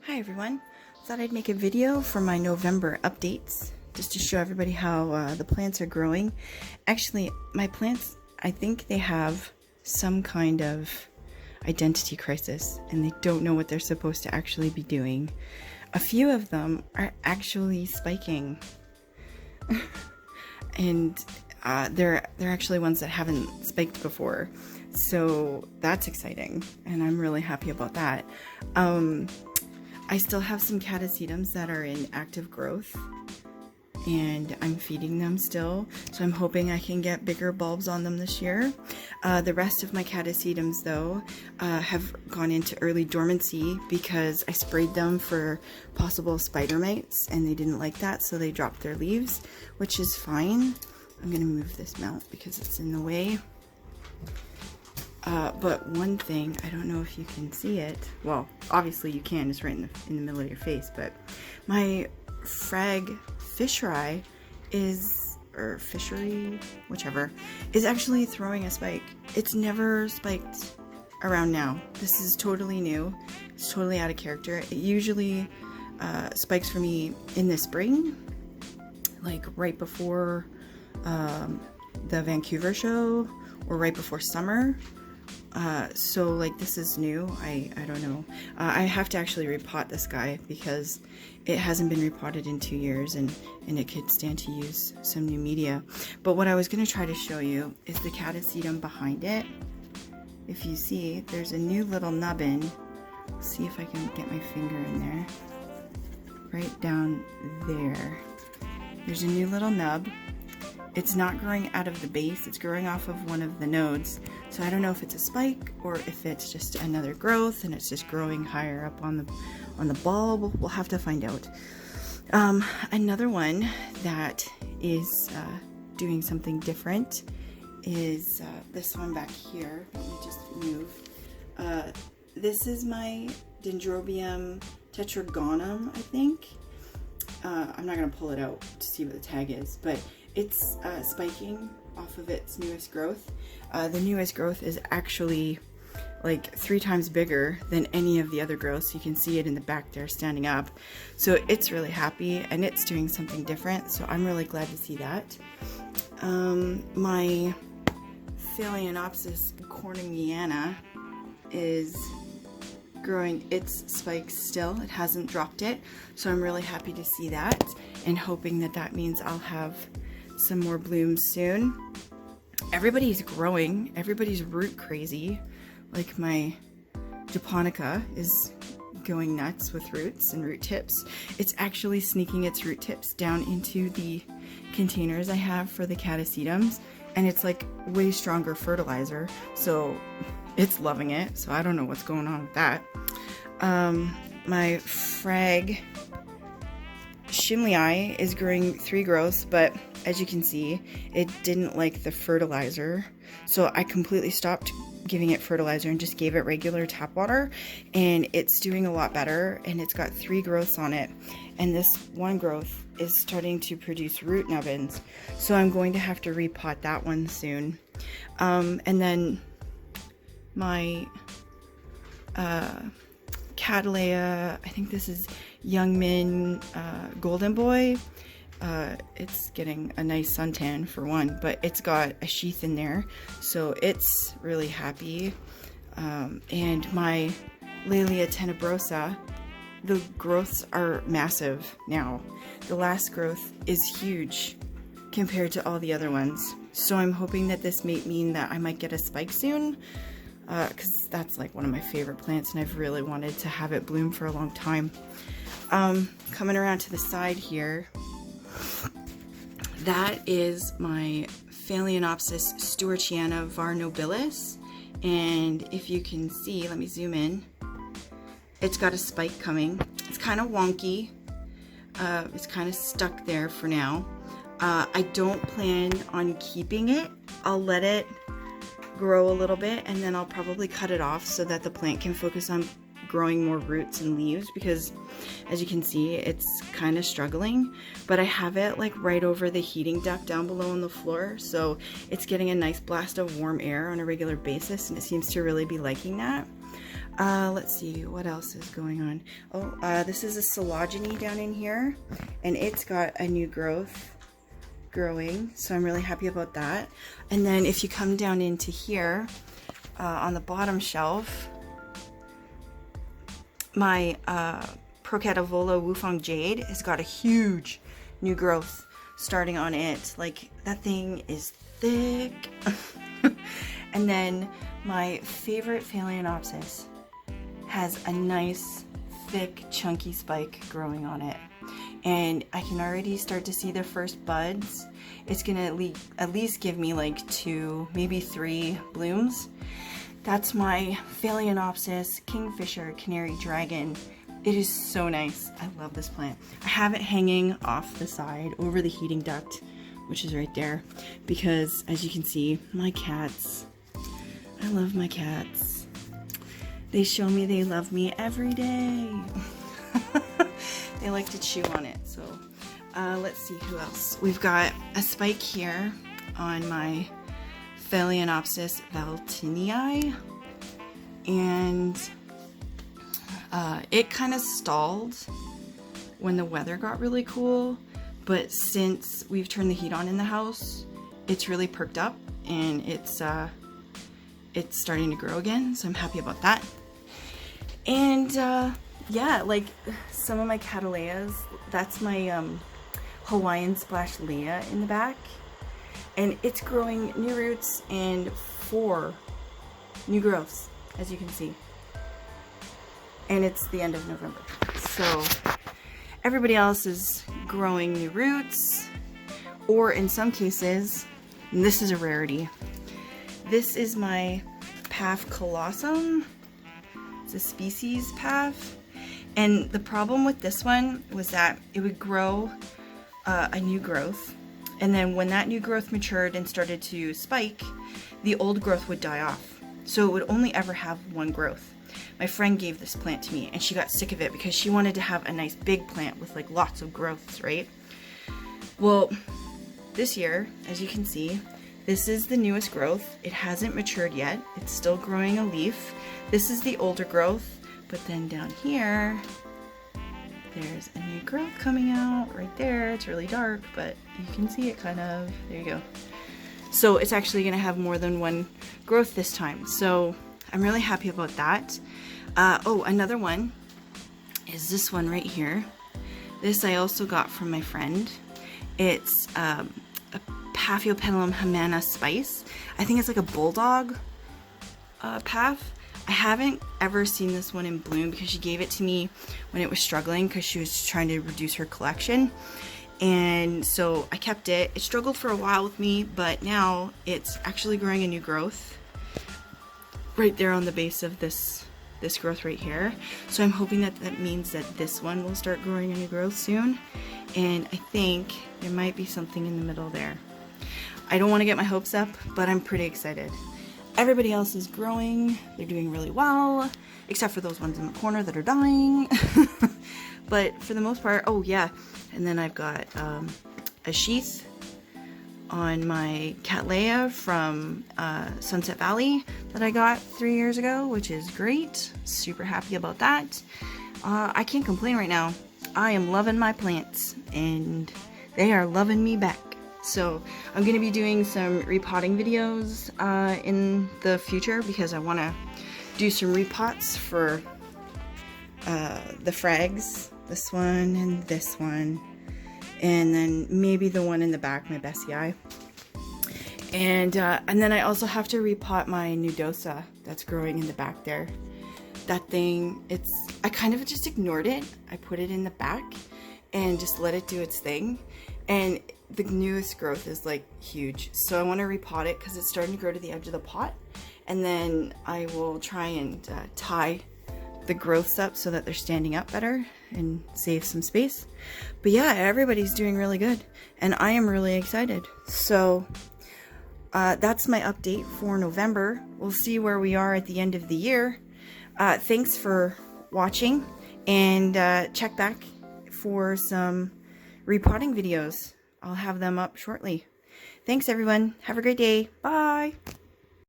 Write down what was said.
Hi everyone, thought I'd make a video for my November updates just to show everybody how the plants are growing. Actually, my plants, I think they have some kind of identity crisis and they don't know what they're supposed to actually be doing. A few of them are actually spiking and they're actually ones that haven't spiked before, so that's exciting and I'm really happy about that. I still have some catasetums that are in active growth and I'm feeding them still, so I'm hoping I can get bigger bulbs on them this year. The rest of my catasetums though have gone into early dormancy because I sprayed them for possible spider mites and they didn't like that, so they dropped their leaves, which is fine. I'm gonna move this mount because it's in the way. But one thing, I don't know if you can see it. Well, obviously you can, it's right in the middle of your face, but my frag fisheri or fishery, whichever, is actually throwing a spike. It's never spiked around now. This is totally new. It's totally out of character. It usually spikes for me in the spring, like right before the Vancouver show or right before summer. So like this is new. I don't know. I have to actually repot this guy because it hasn't been repotted in 2 years and it could stand to use some new media. But what I was going to try to show you is the catasetum behind it. If you see, there's a new little nubbin. See if I can get my finger in there. Right down there. There's a new little nub. It's not growing out of the base, it's growing off of one of the nodes. So I don't know if it's a spike or if it's just another growth and it's just growing higher up on the bulb. We'll have to find out. Another one that is doing something different is this one back here. Let me just move. This is my Dendrobium tetragonum, I think. I'm not going to pull it out to see what the tag is, but it's spiking off of its newest growth. The newest growth is actually like 3 times bigger than any of the other growths. You can see it in the back there standing up. So it's really happy and it's doing something different. So I'm really glad to see that. My Phalaenopsis corningiana is growing its spikes still. It hasn't dropped it, so I'm really happy to see that and hoping that that means I'll have some more blooms soon. Everybody's growing, everybody's root crazy. Like my japonica is going nuts with roots and root tips. It's actually sneaking its root tips down into the containers I have for the catasetums, and it's like way stronger fertilizer, so it's loving it. So I don't know what's going on with that. My frag Shinlei is growing 3 growths, but as you can see, it didn't like the fertilizer. So I completely stopped giving it fertilizer and just gave it regular tap water, and it's doing a lot better, and it's got 3 growths on it. And this one growth is starting to produce root nubbins. So I'm going to have to repot that one soon. And then my Cattleya, I think this is Youngmin Golden Boy. It's getting a nice suntan for one, but it's got a sheath in there, so it's really happy. And my Laelia tenebrosa, the growths are massive now. The last growth is huge compared to all the other ones, so I'm hoping that this may mean that I might get a spike soon, because that's like one of my favorite plants and I've really wanted to have it bloom for a long time. Coming around to the side here, that is my Phalaenopsis stewartiana var nobilis, and if you can see, let me zoom in, it's got a spike coming. It's kind of wonky. It's kind of stuck there for now. I don't plan on keeping it. I'll let it grow a little bit and then I'll probably cut it off so that the plant can focus on growing more roots and leaves, because as you can see, it's kind of struggling. But I have it like right over the heating duct down below on the floor, so it's getting a nice blast of warm air on a regular basis and it seems to really be liking that. Let's see, what else is going on? Oh, this is a Collagenea down in here, and it's got a new growth growing, so I'm really happy about that. And then if you come down into here, on the bottom shelf, my Procatavola Wufang Jade has got a huge new growth starting on it. Like, that thing is thick. And then my favorite Phalaenopsis has a nice, thick, chunky spike growing on it. And I can already start to see the first buds. It's gonna at least give me like 2, maybe 3 blooms. That's my Phalaenopsis Kingfisher Canary Dragon. It is so nice. I love this plant. I have it hanging off the side over the heating duct, which is right there, because as you can see, my cats, I love my cats. They show me they love me every day. They like to chew on it. So let's see who else. We've got a spike here on my Phalaenopsis valtinii, and it kind of stalled when the weather got really cool, but since we've turned the heat on in the house, it's really perked up and it's starting to grow again, so I'm happy about that. And yeah, like some of my Cattleyas, that's my Hawaiian Splash Leah in the back, and it's growing new roots and 4 new growths, as you can see. And it's the end of November, so everybody else is growing new roots, or in some cases, and this is a rarity, this is my Path Colossum. It's a species path, and the problem with this one was that it would grow a new growth, and then when that new growth matured and started to spike, the old growth would die off, so it would only ever have 1 growth. My friend gave this plant to me and she got sick of it because she wanted to have a nice big plant with like lots of growths, right? Well, this year, as you can see, this is the newest growth. It hasn't matured yet. It's still growing a leaf. This is the older growth, but then down here, there's a new growth coming out right there. It's really dark, but you can see it kind of. There you go. So it's actually gonna have more than 1 growth this time. So I'm really happy about that. Oh, another one is this one right here. This I also got from my friend. It's a Paphiopedilum Humana Spice. I think it's like a bulldog path. I haven't ever seen this one in bloom because she gave it to me when it was struggling because she was trying to reduce her collection. And so I kept it. It struggled for a while with me, but now it's actually growing a new growth right there on the base of this growth right here. So I'm hoping that that means that this one will start growing a new growth soon. And I think there might be something in the middle there. I don't want to get my hopes up, but I'm pretty excited. Everybody else is growing. They're doing really well, except for those ones in the corner that are dying. But for the most part, oh yeah. And then I've got a sheath on my Cattleya from Sunset Valley that I got 3 years ago, which is great. Super happy about that. I can't complain right now. I am loving my plants and they are loving me back. So I'm going to be doing some repotting videos in the future because I want to do some repots for the frags, this one and this one. And then maybe the one in the back, my Bessie Eye. And then I also have to repot my Nudosa that's growing in the back there. That thing, I kind of just ignored it. I put it in the back and just let it do its thing. And the newest growth is like huge. So I want to repot it because it's starting to grow to the edge of the pot. And then I will try and tie the growths up so that they're standing up better and save some space. But yeah, everybody's doing really good and I am really excited. So that's my update for November. We'll see where we are at the end of the year. Thanks for watching, and check back for some repotting videos. I'll have them up shortly. Thanks everyone. Have a great day. Bye.